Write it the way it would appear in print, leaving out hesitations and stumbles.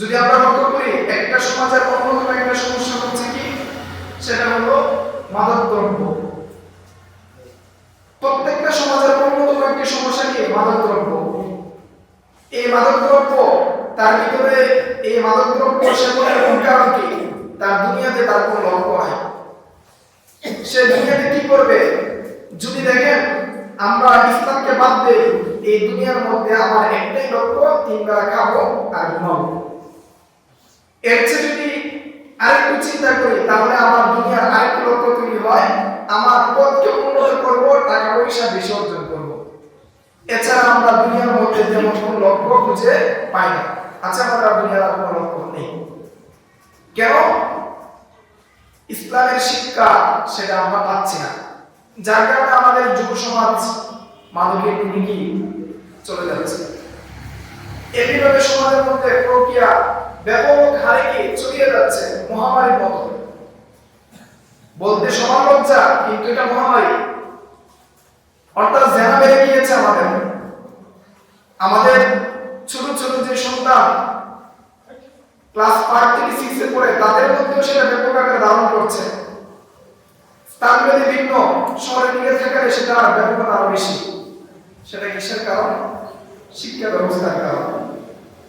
যদি আমরা লক্ষ্য করি একটা সমাজের অন্যতম একটা সমস্যা হচ্ছে কি, সেটা হলো মাদক দ্রব্য। প্রত্যেকটা সমাজের অন্যতম একটি সমস্যা কি, মাদক দ্রব্য। এই মাদক দ্রব্য, তার ভিতরে এই মাদক দ্রব্য সেবনের মূল কারণ কি, তার দুনিয়াতে তার কোনো লক্ষ্য নাই। সে দুনিয়াতে কি করবে, যদি দেখেন আমরা ইসলামকে বাদ দেই, এই দুনিয়ার মধ্যে আমার একটাই লক্ষ্য, 3 বেলা খাবো আর ঘুমাবো। এর চেয়ে যদি আরেকটু চিন্তা করি, তাহলে আমার দুনিয়ার আরেকটি লক্ষ্য তৈরি হয়, আমার পথকে উন্নত করব, টাকা পয়সা বেশি অর্জন করব। এছাড়া আমরা দুনিয়ার মধ্যে তেমন কোনো লক্ষ্য খুঁজে পাই না। আচ্ছা, আমরা দুনিয়ার কোনো লক্ষ্য নেই কেন? ইসলামের শিক্ষা সেটা আমরা পাচ্ছি না, যার কারণে আমাদের যুব সমাজ মাদকের দিকে কি চলে যাচ্ছে। এইভাবে সমাজের মধ্যে প্রক্রিয়া ব্যাপক হারে কি ছড়িয়ে যাচ্ছে মহামারীর মতো। বলতে সবার লজ্জা, কিন্তু এটা মহামারী। অর্থাৎ জেনা বেড়ে গিয়েছে আমাদের ছোট ছোট যে সন্তান ক্লাস 5 থেকে 6 এ পড়ে, তাদের মধ্যেও সেটা ব্যাপক আকারে ধারণ করছে। স্থানভেদে ভিন্ন, শহরের দিকে থাকলে সেটা ব্যাপকতা আরো বেশি। সেটা কিসের কারণ? শিক্ষা ব্যবস্থার কারণ।